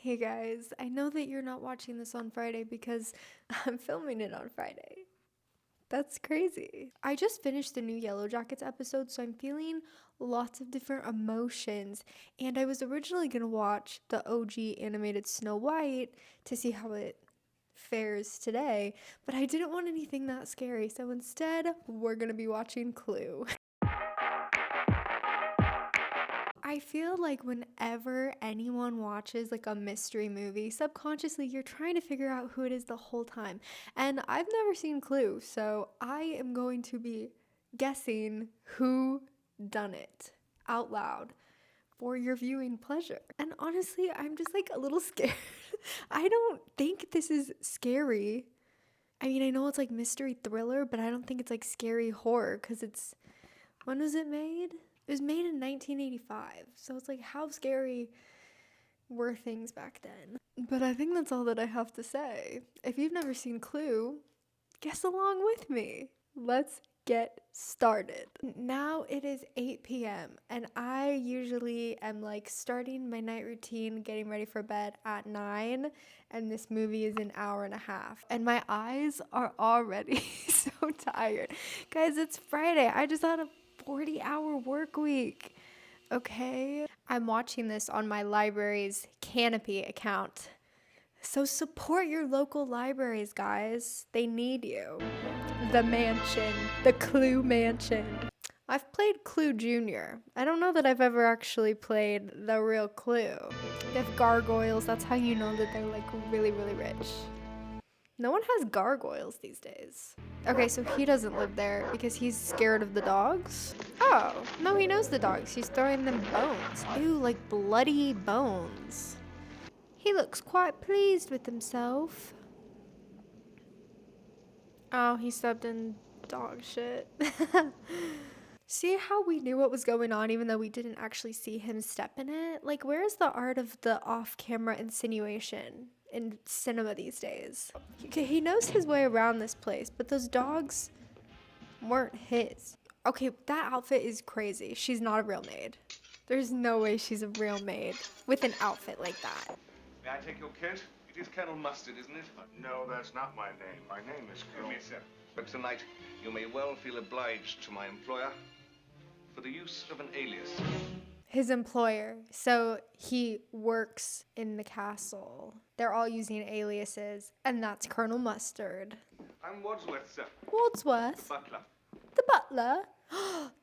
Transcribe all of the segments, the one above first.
Hey guys, I know that you're not watching this on Friday because I'm filming it on Friday. That's crazy. I just finished the new Yellow Jackets episode, so I'm feeling lots of different emotions. And I was originally going to watch the OG animated Snow White to see how it fares today, but I didn't want anything that scary, so instead, we're going to be watching Clue. I feel like whenever anyone watches like a mystery movie, subconsciously you're trying to figure out who it is the whole time. And I've never seen Clue, so I am going to be guessing who done it out loud for your viewing pleasure. And honestly, I'm just like a little scared. I don't think this is scary. I mean, I know it's like mystery thriller, but I don't think it's like scary horror because when was it made? It was made in 1985, so it's like, how scary were things back then? But I think that's all that I have to say. If you've never seen Clue, guess along with me. Let's get started. Now it is 8 p.m. and I usually am like starting my night routine, getting ready for bed at 9, and this movie is an hour and a half. And my eyes are already so tired. Guys, it's Friday. I just had a 40-hour work week. Okay? I'm watching this on my library's Canopy account. So support your local libraries, guys. They need you. The Mansion. The Clue Mansion. I've played Clue Junior. I don't know that I've ever actually played the real Clue. They have gargoyles. That's how you know that they're like really, really rich. No one has gargoyles these days. Okay, so he doesn't live there because he's scared of the dogs. Oh, no, he knows the dogs. He's throwing them bones. Ew, like bloody bones. He looks quite pleased with himself. Oh, he stepped in dog shit. See how we knew what was going on even though we didn't actually see him step in it? Like, where is the art of the off-camera insinuation in cinema these days? He knows his way around this place, but those dogs weren't his. Okay, that outfit is crazy. She's not a real maid. There's no way she's a real maid with an outfit like that. May I take your coat? It is Colonel Mustard, isn't it? No, that's not my name. My name is Colonel. Yes, sir. But tonight, you may well feel obliged to my employer for the use of an alias. His employer. So he works in the castle. They're all using aliases, and that's Colonel Mustard. I'm Wadsworth, sir. Wadsworth? Butler. The butler?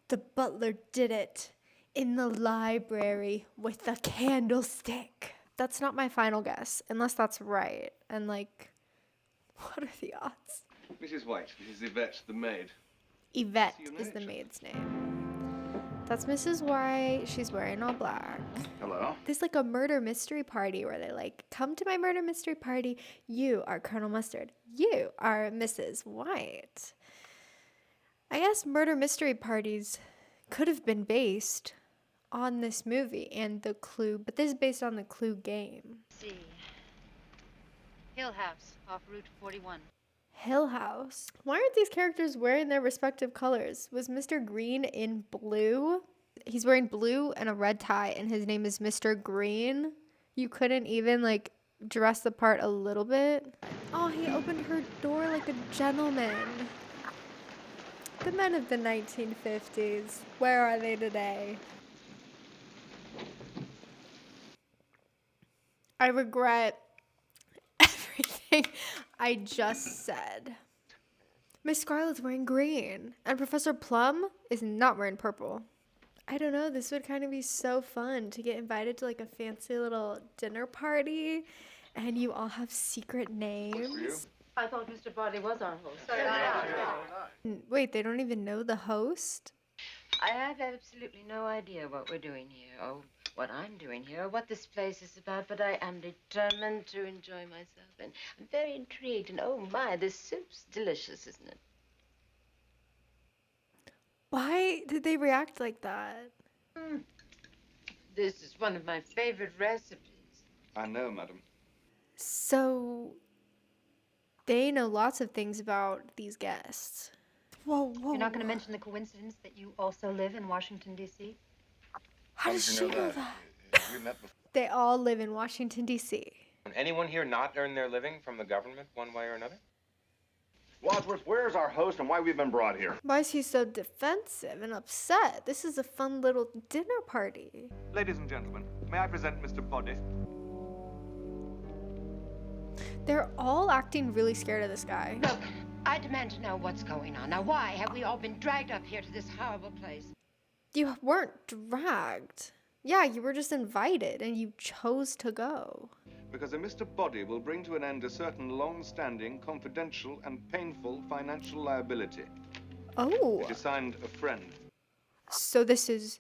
The butler did it in the library with the candlestick. That's not my final guess, unless that's right. And like, what are the odds? Mrs. White, this is Yvette, the maid. Yvette See you is the later. maid's name. That's Mrs. White. She's wearing all black. Hello? There's like a murder mystery party where they're like, come to my murder mystery party. You are Colonel Mustard. You are Mrs. White. I guess murder mystery parties could have been based on this movie and the Clue, but this is based on the Clue game. See. Hill House, off Route 41. Hill House. Why aren't these characters wearing their respective colors? Was Mr. Green in blue? He's wearing blue and a red tie, and his name is Mr. Green. You couldn't even, like, dress the part a little bit? Oh, he opened her door like a gentleman. The men of the 1950s. Where are they today? I regret everything I just said. Miss Scarlet's wearing green, and Professor Plum is not wearing purple. I don't know, this would kind of be so fun to get invited to like a fancy little dinner party, and you all have secret names. I thought Mr. Barley was our host. Wait, they don't even know the host? I have absolutely no idea what we're doing here, or what I'm doing here, or what this place is about, but I am determined to enjoy myself, and I'm very intrigued, and oh my, this soup's delicious, isn't it? Why did they react like that? This is one of my favorite recipes. I know, madam. So, they know lots of things about these guests. Whoa. You're not going to mention the coincidence that you also live in Washington, D.C.? How does she know that? We met before. They all live in Washington, D.C. Anyone here not earn their living from the government one way or another? Wadsworth, where's our host and why we've been brought here? Why is he so defensive and upset? This is a fun little dinner party. Ladies and gentlemen, may I present Mr. Body? They're all acting really scared of this guy. Look, I demand to know what's going on. Now, why have we all been dragged up here to this horrible place? You weren't dragged. Yeah, you were just invited and you chose to go. Because a Mr. Body will bring to an end a certain long-standing, confidential, and painful financial liability. Oh. It is signed a friend. So this is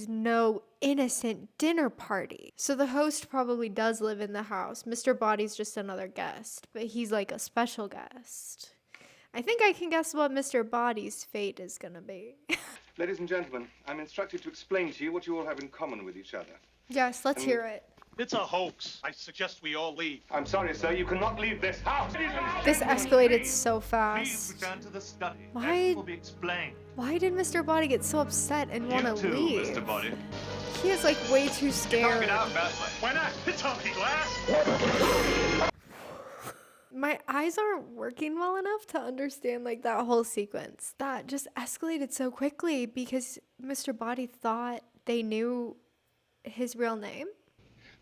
no innocent dinner party. So the host probably does live in the house. Mr. Body's just another guest, but he's like a special guest. I think I can guess what Mr. Body's fate is gonna be. Ladies and gentlemen, I'm instructed to explain to you what you all have in common with each other. Yes, let's hear it. It's a hoax. I suggest we all leave. I'm sorry, sir, you cannot leave this house. This escalated so Please fast. return to the study. Why- Everything will be explained. Why did Mr. Body get so upset and want to You too, leave? Mr. Body. He is like way too scared. Get out, Batley. Why not? It's on the glass. My eyes aren't working well enough to understand like that whole sequence. That just escalated so quickly because Mr. Body thought they knew his real name.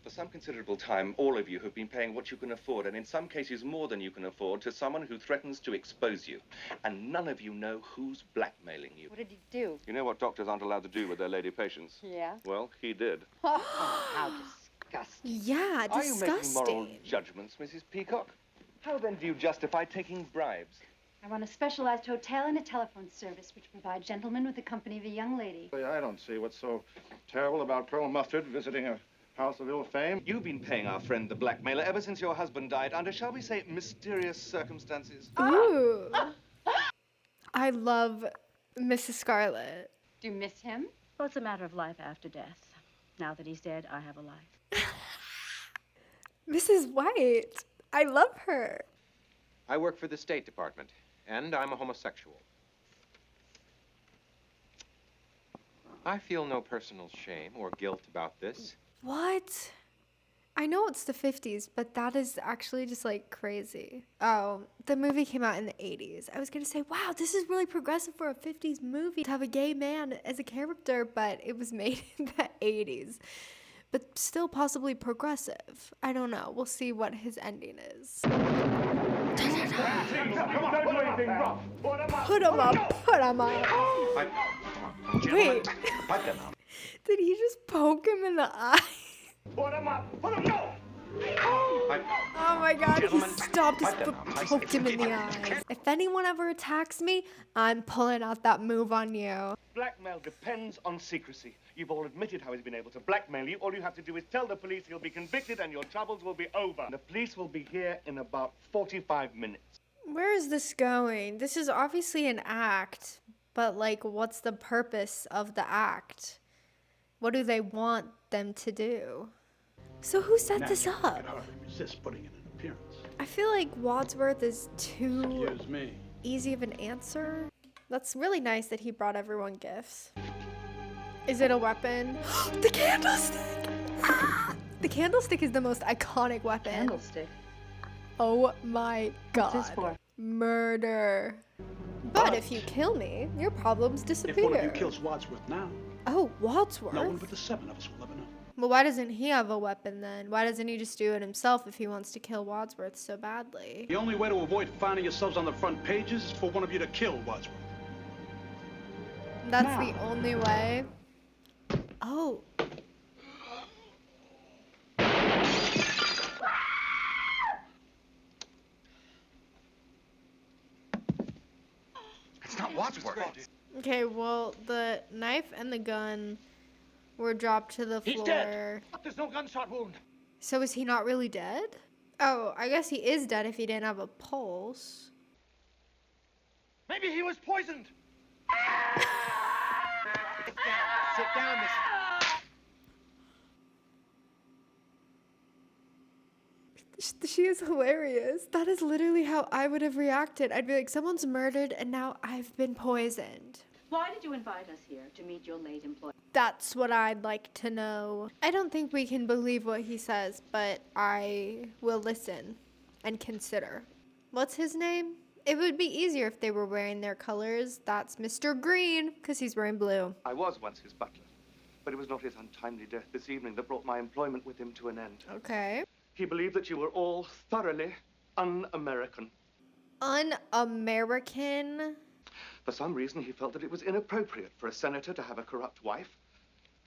For some considerable time, all of you have been paying what you can afford, and in some cases more than you can afford, to someone who threatens to expose you. And none of you know who's blackmailing you. What did he do? You know what doctors aren't allowed to do with their lady patients? Yeah? Well, he did. Oh, how disgusting. Yeah, Are you making moral disgusting. judgments, Mrs. Peacock? How then do you justify taking bribes? I run a specialized hotel and a telephone service which provide gentlemen with the company of a young lady. I don't see what's so terrible about Pearl Mustard visiting a house of ill fame. You've been paying our friend the blackmailer ever since your husband died under, shall we say, mysterious circumstances. Ooh. I love Mrs. Scarlet. Do you miss him? Well, it's a matter of life after death. Now that he's dead, I have a life. Mrs. White. I love her. I work for the State Department, and I'm a homosexual. I feel no personal shame or guilt about this. What? I know it's the 50s, but that is actually just like crazy. Oh, the movie came out in the 80s. I was gonna say, wow, this is really progressive for a 50s movie to have a gay man as a character, but it was made in the 80s. But still possibly progressive. I don't know. We'll see what his ending is. Put him up, put him up. Wait, did he just poke him in the eye? Oh my god, he stopped his foot, poked him in the eyes. If anyone ever attacks me, I'm pulling out that move on you. Blackmail depends on secrecy. You've all admitted how he's been able to blackmail you. All you have to do is tell the police he'll be convicted and your troubles will be over. The police will be here in about 45 minutes. Where is this going? This is obviously an act, but like, what's the purpose of the act? What do they want them to do? So who set this up? I can hardly resist putting in an appearance. I feel like Wadsworth is too Excuse me. easy of an answer. That's really nice that he brought everyone gifts. Is it a weapon? The candlestick! Ah! The candlestick is the most iconic weapon. Candlestick. Oh my god. What's this for? Murder. But if you kill me, your problems disappear. If one of you kills Wadsworth now, Oh, Wadsworth? no one but the seven of us will ever know. Well, why doesn't he have a weapon then? Why doesn't he just do it himself if he wants to kill Wadsworth so badly? The only way to avoid finding yourselves on the front pages is for one of you to kill Wadsworth. That's the only way. Oh. It's not Wadsworth. Okay, well, the knife and the gun were dropped to the floor. He's dead. There's no gunshot wound. So is he not really dead? Oh, I guess he is dead if he didn't have a pulse. Maybe he was poisoned. Sit down, Miss. She is hilarious. That is literally how I would have reacted. I'd be like, someone's murdered and now I've been poisoned. Why did you invite us here to meet your late employer? That's what I'd like to know. I don't think we can believe what he says, but I will listen and consider. What's his name? It would be easier if they were wearing their colors. That's Mr. Green, because he's wearing blue. I was once his butler, but it was not his untimely death this evening that brought my employment with him to an end. Okay. He believed that you were all thoroughly un-American. Un-American? For some reason, he felt that it was inappropriate for a senator to have a corrupt wife,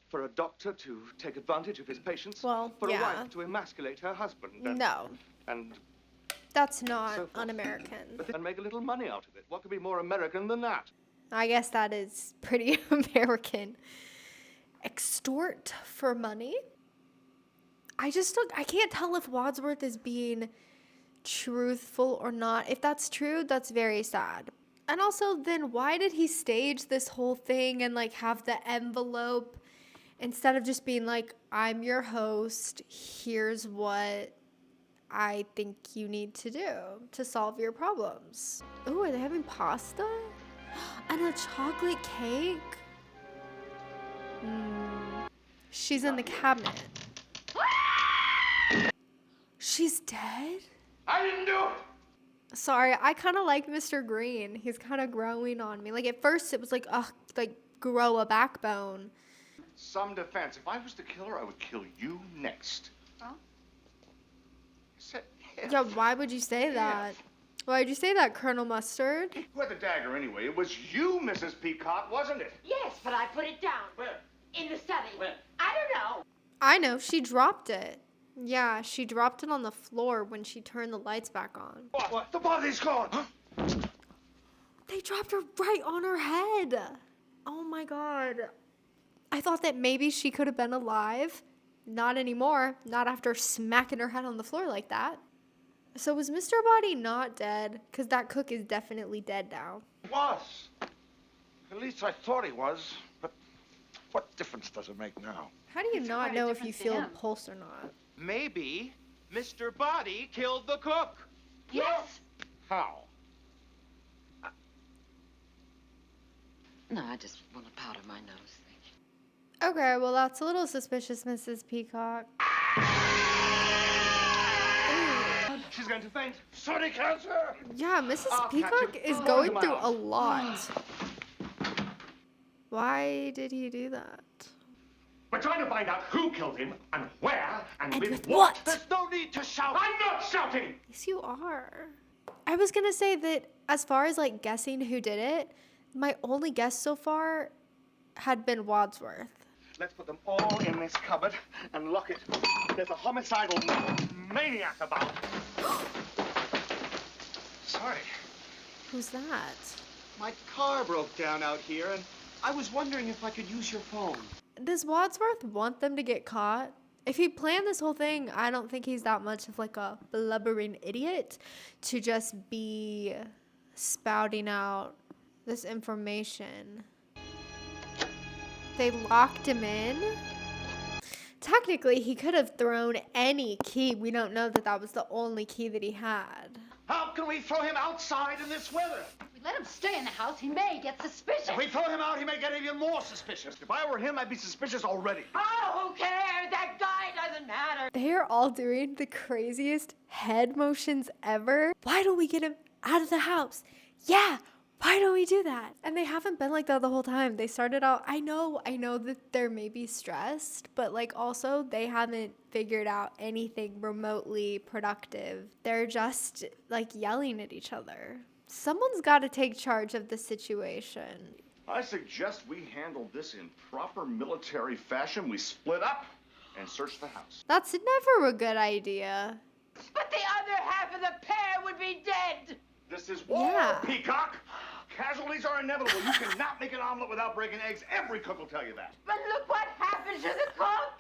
for a doctor to take advantage of his patients, Well, for yeah. a wife to emasculate her husband. No. And That's not so forth. un-American. And make a little money out of it. What could be more American than that? I guess that is pretty American. Extort for money? I can't tell if Wadsworth is being truthful or not. If that's true, that's very sad. And also, then why did he stage this whole thing and like have the envelope instead of just being like, I'm your host, here's what I think you need to do to solve your problems. Oh, are they having pasta? And a chocolate cake? She's in the cabinet. She's dead? I didn't do it! Sorry, I kind of like Mr. Green. He's kind of growing on me. Like, at first it was like, ugh, like, grow a backbone. Some defense. If I was to kill her, I would kill you next. Huh? Said if. Yeah, why would you say that? Why'd you say that, Colonel Mustard? Who had the dagger anyway? It was you, Mrs. Peacock, wasn't it? Yes, but I put it down. Where? In the study. Where? I don't know. I know, she dropped it. Yeah, she dropped it on the floor when she turned the lights back on. What? The body's gone! They dropped her right on her head. Oh my god. I thought that maybe she could have been alive. Not anymore. Not after smacking her head on the floor like that. So was Mr. Body not dead? Because that cook is definitely dead now. He was. At least I thought he was. But what difference does it make now? How do you It's not quite a know if you difference to feel a him. pulse or not? Maybe Mr. Body killed the cook. Yes. How? No, I just want to powder my nose. Thank you. Okay, well that's a little suspicious, Mrs. Peacock. She's going to faint. Somebody cancer! Yeah, Mrs. I'll catch Peacock him. is Oh, going my through God. a lot. Why did he do that? We're trying to find out who killed him and where and, And with with what. what? There's no need to shout! I'm not shouting! Yes, you are. I was gonna say that as far as like guessing who did it, my only guess so far had been Wadsworth. Let's put them all in this cupboard and lock it. There's a homicidal maniac about. Sorry. Who's that? My car broke down out here, and I was wondering if I could use your phone. Does Wadsworth want them to get caught? If he planned this whole thing, I don't think he's that much of like a blubbering idiot to just be spouting out this information. They locked him in? Technically, he could have thrown any key. We don't know that that was the only key that he had. How can we throw him outside in this weather? If we let him stay in the house, he may get suspicious. If we throw him out, he may get even more suspicious. If I were him, I'd be suspicious already. Oh, who cares? That guy doesn't matter. They are all doing the craziest head motions ever. Why don't we get him out of the house? Yeah, why don't we do that? And they haven't been like that the whole time. They started out, I know that they're maybe stressed, but like also they haven't figured out anything remotely productive. They're just like yelling at each other. Someone's got to take charge of the situation. I suggest we handle this in proper military fashion. We split up and search the house. That's never a good idea. But the other half of the pair would be dead. This is war, Yeah. Peacock. Casualties are inevitable. You cannot make an omelet without breaking eggs. Every cook will tell you that. But look what happened to the cook.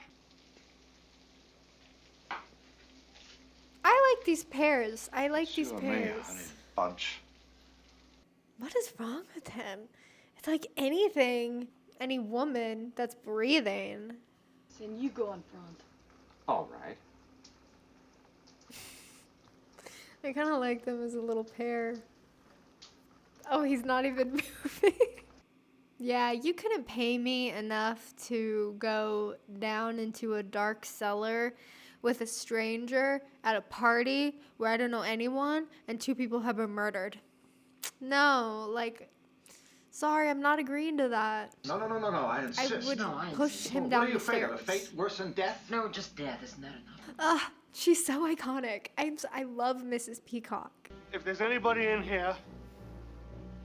I like these pairs. I like these You and me, pairs. honey bunch. What is wrong with him? It's like anything, any woman that's breathing. Then you go in front. All right. I kind of like them as a little pair. Oh, he's not even moving. Yeah, you couldn't pay me enough to go down into a dark cellar with a stranger at a party where I don't know anyone and 2 people have been murdered. No, like, sorry, I'm not agreeing to that. No, I insist. would No, push him What down are you the afraid of? A stairs. fate worse than death? No, just death. Isn't that enough? She's so iconic. I love Mrs. Peacock. If there's anybody in here,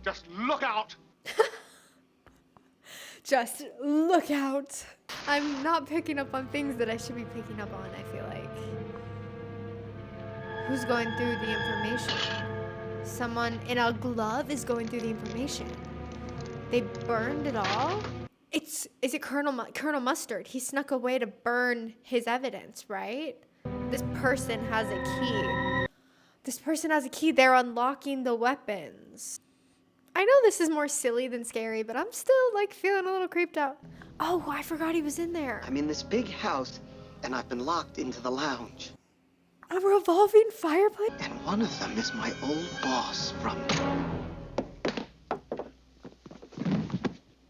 just look out. Just look out. I'm not picking up on things that I should be picking up on, I feel like. Who's going through the information? Someone in a glove is going through the information. They burned it all? Is it Colonel Mustard? He snuck away to burn his evidence, right? This person has a key. This person has a key. They're unlocking the weapons. I know this is more silly than scary, but I'm still like feeling a little creeped out. Oh, I forgot he was in there. I'm in this big house, and I've been locked into the lounge. A revolving fireplace? And one of them is my old boss from...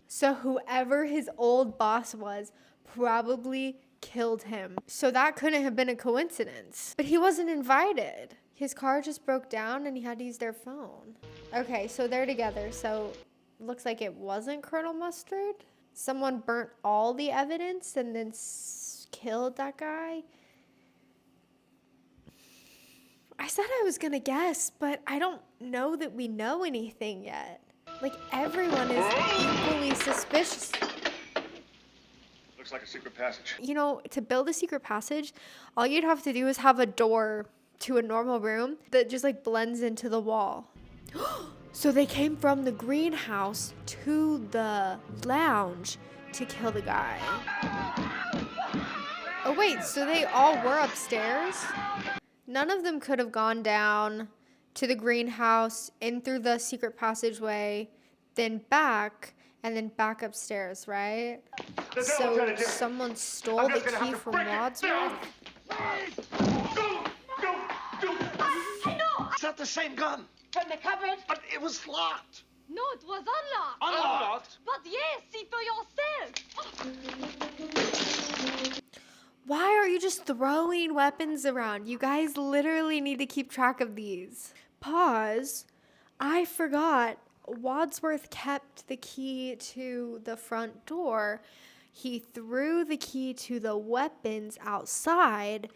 So whoever his old boss was probably killed him. So that couldn't have been a coincidence. But he wasn't invited. His car just broke down and he had to use their phone. Okay, so they're together. So looks like it wasn't Colonel Mustard. Someone burnt all the evidence and then killed that guy. I said I was gonna guess, but I don't know that we know anything yet. Like, everyone is equally suspicious. Looks like a secret passage. You know, to build a secret passage, all you'd have to do is have a door to a normal room that just like blends into the wall. So they came from the greenhouse to the lounge to kill the guy. Oh wait, so they all were upstairs? None of them could have gone down to the greenhouse, in through the secret passageway, then back, and then back upstairs, right? So someone stole the key from Wadsworth? It's not the same gun. From the cupboard? But it was locked. No, it was unlocked. Unlocked? But yes, see for yourself. Why are you just throwing weapons around? You guys literally need to keep track of these. Pause. I forgot. Wadsworth kept the key to the front door. He threw the key to the weapons outside.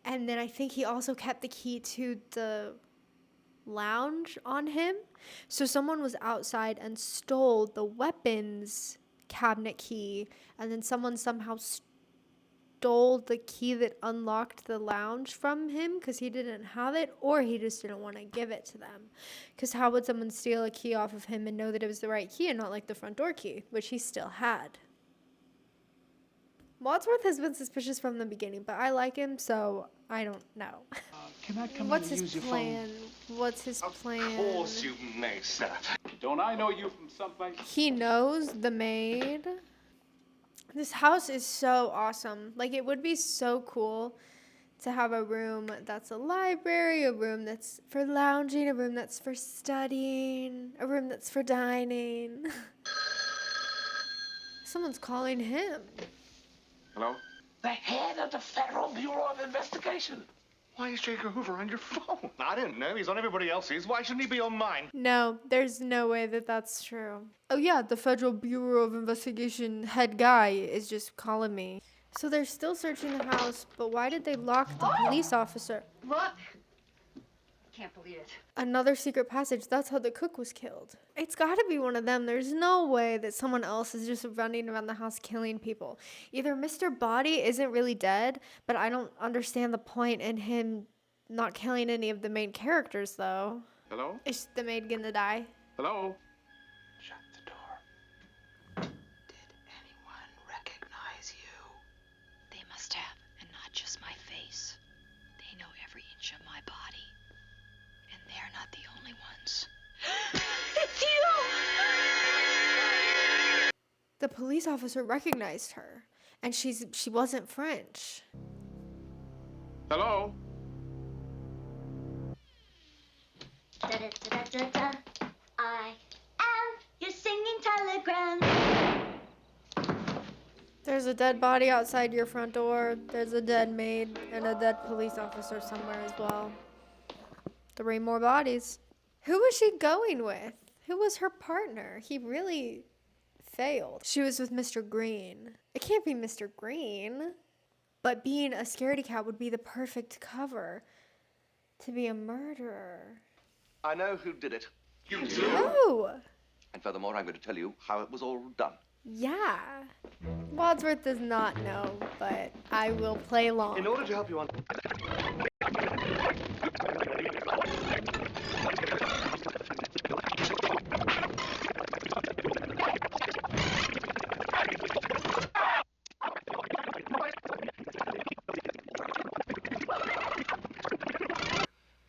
And then I think he also kept the key to the lounge on him. So someone was outside and stole the weapons cabinet key. And then someone somehow stole the key that unlocked the lounge from him because he didn't have it, or he just didn't want to give it to them. Because how would someone steal a key off of him and know that it was the right key and not like the front door key, which he still had? Wadsworth has been suspicious from the beginning, but I like him, so I don't know. Can I come What's in and his use plan? your phone? What's his plan? Of course you may, sir. Don't I know you from someplace? He knows the maid. This house is so awesome. Like, it would be so cool to have a room that's a library, a room that's for lounging, a room that's for studying, a room that's for dining. Someone's calling him. Hello? The head of the Federal Bureau of Investigation. Why is J. Edgar Hoover on your phone? I don't know. He's on everybody else's. Why shouldn't he be on mine? No, there's no way that that's true. Oh yeah, the Federal Bureau of Investigation head guy is just calling me. So they're still searching the house, but why did they lock the police officer? Look! Can't believe it. Another secret passage. That's how the cook was killed. It's gotta be one of them. There's no way that someone else is just running around the house killing people. Either Mr. Body isn't really dead, but I don't understand the point in him not killing any of the main characters, though. Hello? Is the maid gonna die? Hello? Shut the door. Did anyone recognize you? They must have, and not just my face. They know every inch of my body. And they're not the only ones. It's you! The police officer recognized her, and she wasn't French. Hello? Da-da-da-da-da. I am your singing telegram. friends. There's a dead body outside your front door. There's a dead maid and a dead police officer somewhere as well. 3 more bodies. Who was she going with? Who was her partner? He really failed. She was with Mr. Green. It can't be Mr. Green. But being a scaredy cat would be the perfect cover to be a murderer. I know who did it. You do? Oh! And furthermore, I'm going to tell you how it was all done. Yeah. Wadsworth does not know, but I will play along. In order to help you on...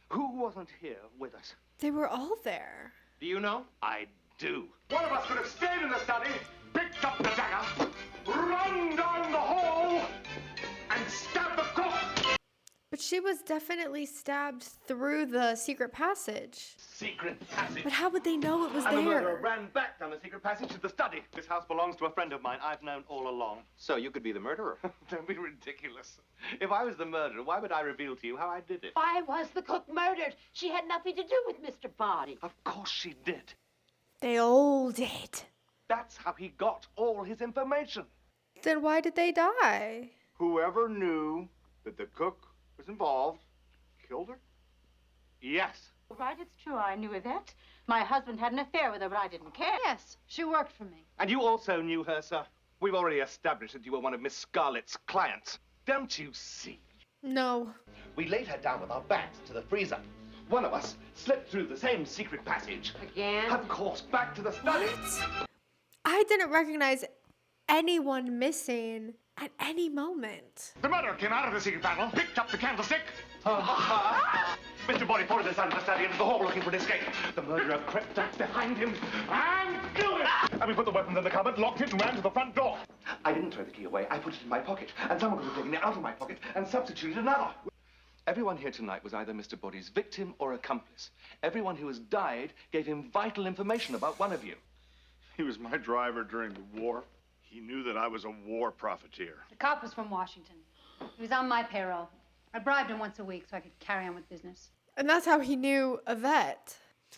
Who wasn't here with us? They were all there. Do you know? I do. One of us could have stayed in the study, picked up the dagger, run down the hall, and stabbed the cook. But she was definitely stabbed through the secret passage. Secret passage. But how would they know it was And the murderer there? ran back down the secret passage to the study. This house belongs to a friend of mine I've known all along. So you could be the murderer. Don't be ridiculous. If I was the murderer, why would I reveal to you how I did it? Why was the cook murdered? She had nothing to do with Mr. Body. Of course she did. They all did. That's how he got all his information. Then why did they die? Whoever knew that the cook was involved killed her? Yes. Right, it's true. I knew Yvette. My husband had an affair with her, but I didn't care. Yes, she worked for me. And you also knew her, sir. We've already established that you were one of Miss Scarlet's clients. Don't you see? No. We laid her down with our bags to the freezer. One of us slipped through the same secret passage. Again? Of course, back to the study. What? I didn't recognize anyone missing at any moment. The murderer came out of the secret panel, picked up the candlestick. Mr. Body followed us out of the study into the hall looking for an escape. The murderer crept up behind him and killed him. And we put the weapons in the cupboard, locked it, and ran to the front door. I didn't throw the key away. I put it in my pocket. And someone could have taken it out of my pocket and substituted another. Everyone here tonight was either Mr. Body's victim or accomplice. Everyone who has died gave him vital information about one of you. He was my driver during the war. He knew that I was a war profiteer. The cop was from Washington. He was on my payroll. I bribed him once a week so I could carry on with business. And that's how he knew Yvette.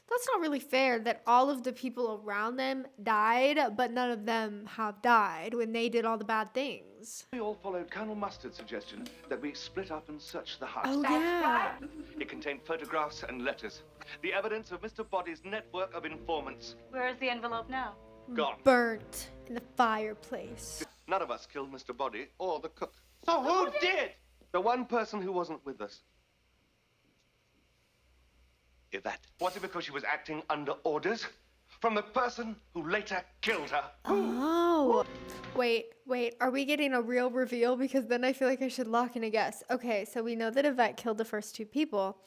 That's not really fair that all of the people around them died, but none of them have died when they did all the bad things. We all followed Colonel Mustard's suggestion that we split up and search the house. Oh, yeah. It contained photographs and letters. The evidence of Mr. Body's network of informants. Where is the envelope now? Gone. Burnt in the fireplace. None of us killed Mr. Body or the cook. So who did? The one person who wasn't with us. Yvette. Was it because she was acting under orders from the person who later killed her? Oh. Wait. Are we getting a real reveal? Because then I feel like I should lock in a guess. Okay, so we know that Yvette killed the first 2 people.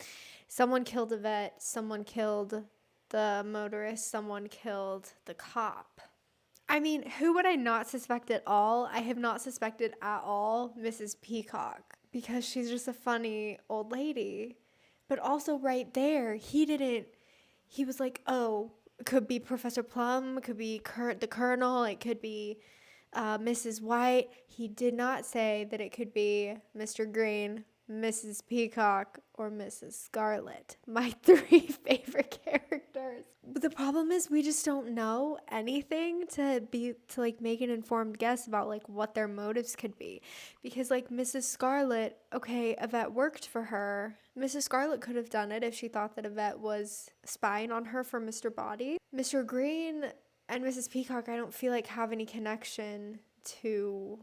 Someone killed Yvette. Someone killed the motorist. Someone killed the cop. I mean, who would I not suspect at all? I have not suspected at all Mrs. Peacock. Because she's just a funny old lady. But also right there, he was like, oh, it could be Professor Plum, it could be the Colonel, it could be Mrs. White. He did not say that it could be Mr. Green, Mrs. Peacock, or Mrs. Scarlet. My 3 favorite characters. But the problem is we just don't know anything to like make an informed guess about like what their motives could be. Because like Mrs. Scarlet, okay, Yvette worked for her. Mrs. Scarlet could have done it if she thought that Yvette was spying on her for Mr. Body. Mr. Green and Mrs. Peacock, I don't feel like have any connection to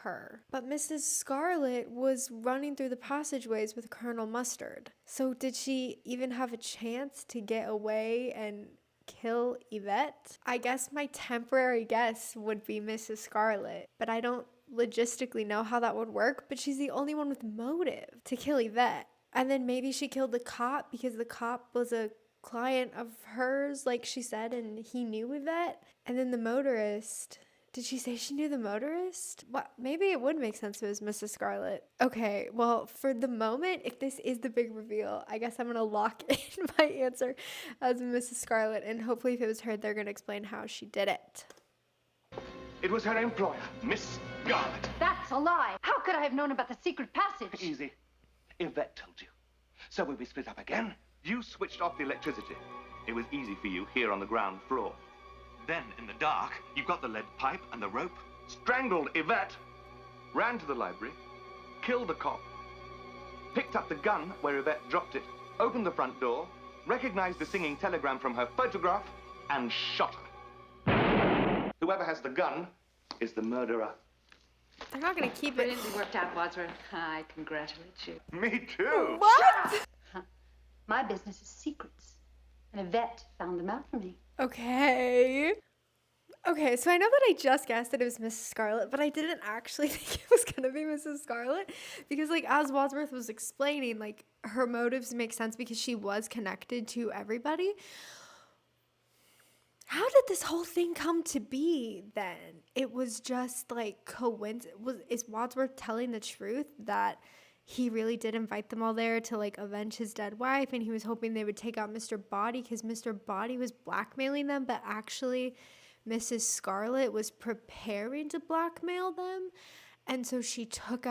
her. But Mrs. Scarlet was running through the passageways with Colonel Mustard. So did she even have a chance to get away and kill Yvette? I guess my temporary guess would be Mrs. Scarlet, but I don't logistically know how that would work, but she's the only one with motive to kill Yvette. And then maybe she killed the cop because the cop was a client of hers, like she said, and he knew Yvette. And then the motorist, Did she say she knew the motorist? What? Maybe it would make sense if it was Mrs. Scarlet. Okay, well, for the moment, if this is the big reveal, I guess I'm going to lock in my answer as Mrs. Scarlet, and hopefully if it was her, they're going to explain how she did it. It was her employer, Miss Scarlet. That's a lie. How could I have known about the secret passage? Easy. Yvette told you. So when we split up again, you switched off the electricity. It was easy for you here on the ground floor. Then, in the dark, you got the lead pipe and the rope, strangled Yvette, ran to the library, killed the cop, picked up the gun where Yvette dropped it, opened the front door, recognized the singing telegram from her photograph, and shot her. Whoever has the gun is the murderer. They're not going to keep it. Brilliantly worked out, Wadsworth. I congratulate you. Me too. What? My business is secrets. And Yvette found them out for me. Okay. Okay, so I know that I just guessed that it was Mrs. Scarlet, but I didn't actually think it was going to be Mrs. Scarlet because, like, as Wadsworth was explaining, like, her motives make sense because she was connected to everybody. How did this whole thing come to be then? It was just, like, coincidence. Is Wadsworth telling the truth that he really did invite them all there to, like, avenge his dead wife, and he was hoping they would take out Mr. Body because Mr. Body was blackmailing them, but actually Mrs. Scarlet was preparing to blackmail them, and so she took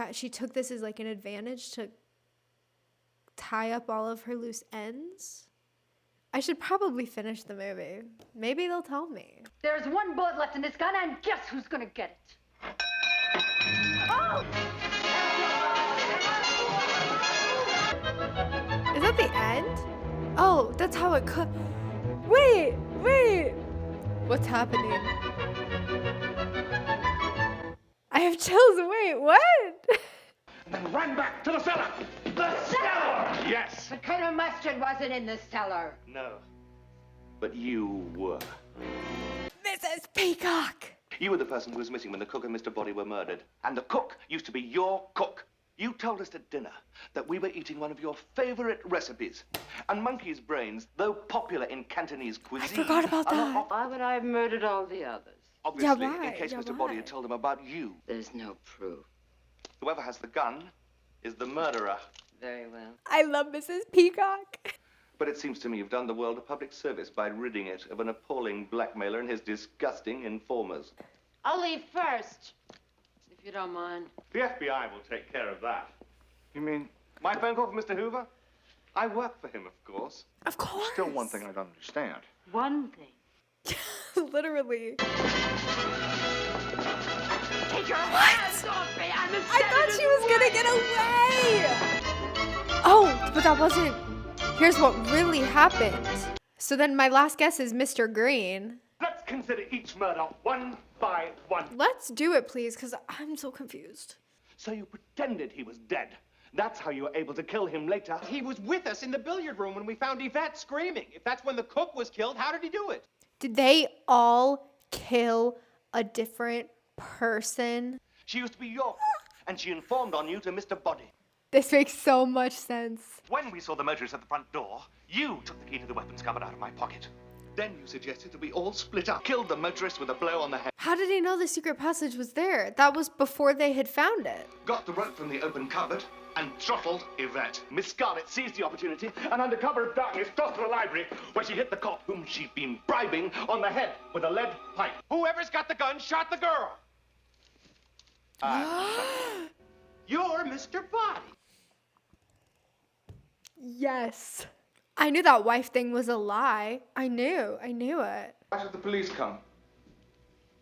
this as, like, an advantage to tie up all of her loose ends. I should probably finish the movie. Maybe they'll tell me. There's one bullet left in this gun, and guess who's gonna get it? Oh! Is that the end? Oh, that's how it could. Wait. What's happening? I have chills. Wait, what? And ran back to the cellar. The cellar! Yes. The colonel mustard wasn't in the cellar. No. But you were. Mrs. Peacock! You were the person who was missing when the cook and Mr. Body were murdered. And the cook used to be your cook. You told us at dinner that we were eating one of your favorite recipes. And monkey's brains, though popular in Cantonese cuisine... I forgot about that. Why would I have murdered all the others? Obviously, why? in case Mr. Body had told them about you. There's no proof. Whoever has the gun is the murderer. Very well. I love Mrs. Peacock. But it seems to me you've done the world a public service by ridding it of an appalling blackmailer and his disgusting informers. I'll leave first, if you don't mind. The FBI will take care of that. You mean my phone call from Mr. Hoover? I work for him, of course. Of course. Still one thing I don't understand. One thing. Literally. Take your hands off me! I'm a I thought she was gonna get away! Oh, but that wasn't... Here's what really happened. So then my last guess is Mr. Green. Let's consider each murder one by one. Let's do it, please, because I'm so confused. So you pretended he was dead. That's how you were able to kill him later. He was with us in the billiard room when we found Yvette screaming. If that's when the cook was killed, how did he do it? Did they all kill a different person? She used to be your cook, and she informed on you to Mr. Body. This makes so much sense. When we saw the motorist at the front door, you took the key to the weapons cupboard out of my pocket. Then you suggested that we all split up, killed the motorist with a blow on the head. How did he know the secret passage was there? That was before they had found it. Got the rope from the open cupboard and throttled Yvette. Miss Scarlet seized the opportunity and under cover of darkness crossed to the library where she hit the cop whom she'd been bribing on the head with a lead pipe. Whoever's got the gun shot the girl. You're Mr. Body. Yes. I knew that wife thing was a lie. I knew it. Why should the police come?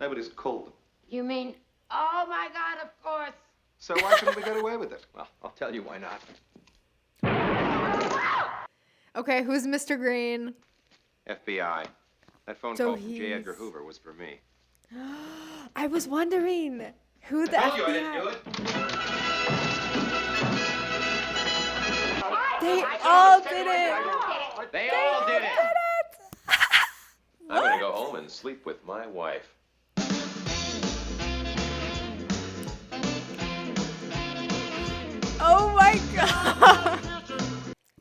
Nobody's called them. You mean, oh my God, of course. So why shouldn't we get away with it? Well, I'll tell you why not. Okay, who's Mr. Green? FBI. That phone So call from J. he's- Edgar Hoover was for me. I was wondering who the I told you I FBI... didn't do it. They all did it. They all did it. I'm gonna go home and sleep with my wife. Oh my God.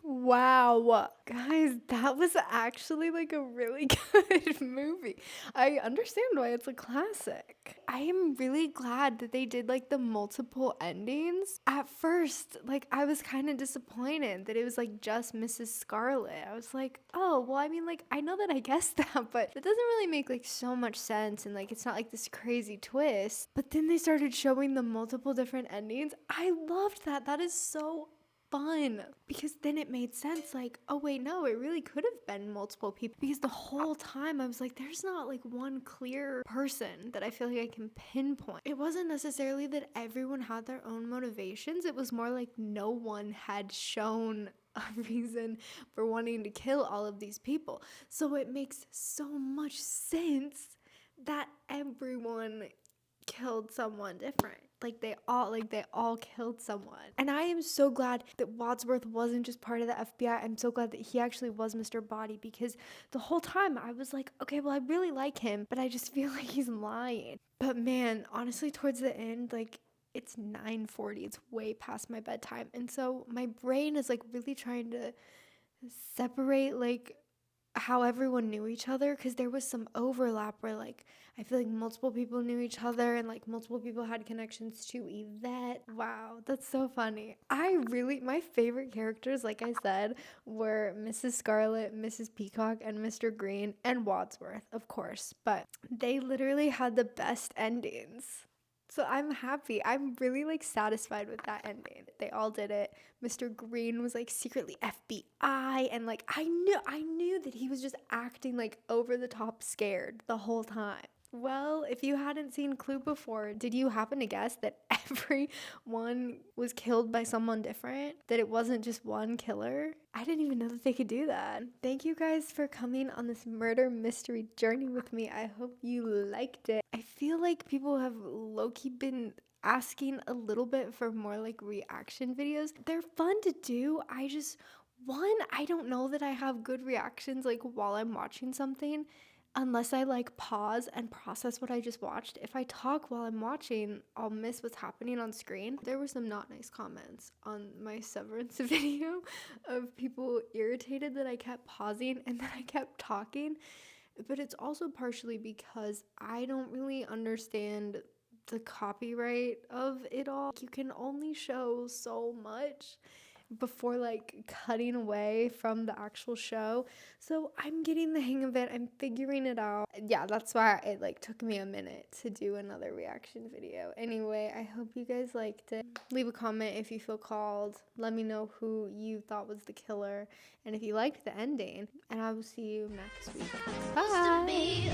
Wow. Wow. Guys, that was actually like a really good movie. I understand why it's a classic. I am really glad that they did like the multiple endings. At first, like I was kind of disappointed that it was like just Mrs. Scarlet. I was like, oh, well, I mean, like I know that I guessed that, but it doesn't really make like so much sense and like it's not like this crazy twist. But then they started showing the multiple different endings. I loved that. That is so fun because then it made sense, like, oh wait, no, it really could have been multiple people, because the whole time I was like, there's not like one clear person that I feel like I can pinpoint. It wasn't necessarily that everyone had their own motivations, it was more like no one had shown a reason for wanting to kill all of these people. So it makes so much sense that everyone killed someone different. They all killed someone. And I am so glad that Wadsworth wasn't just part of the FBI. I'm so glad that he actually was Mr. Body, because the whole time I was like, okay, well, I really like him, but I just feel like he's lying. But man, honestly, towards the end, like, it's 9:40. It's way past my bedtime. And so my brain is like really trying to separate like how everyone knew each other, because there was some overlap where like I feel like multiple people knew each other and like multiple people had connections to Yvette. Wow, that's so funny. My favorite characters, like I said, were Mrs. Scarlet, Mrs. Peacock, and Mr. Green, and Wadsworth, of course, but they literally had the best endings. So I'm happy. I'm really like satisfied with that ending. They all did it. Mr. Green was like secretly FBI, and like I knew that he was just acting like over the top scared the whole time. Well, if you hadn't seen Clue before, did you happen to guess that everyone was killed by someone different? That it wasn't just one killer? I didn't even know that they could do that. Thank you guys for coming on this murder mystery journey with me. I hope you liked it. I feel like people have low-key been asking a little bit for more like reaction videos. They're fun to do. I don't know that I have good reactions like while I'm watching something, unless I like pause and process what I just watched. If I talk while I'm watching, I'll miss what's happening on screen. There were some not nice comments on my Severance video of people irritated that I kept pausing and then I kept talking. But it's also partially because I don't really understand the copyright of it all. You can only show so much before like cutting away from the actual show. So I'm getting the hang of it. I'm figuring it out. Yeah, that's why it like took me a minute to do another reaction video. Anyway, I hope you guys liked it. Leave a comment if you feel called. Let me know who you thought was the killer and if you liked the ending. And I will see you next week. Bye!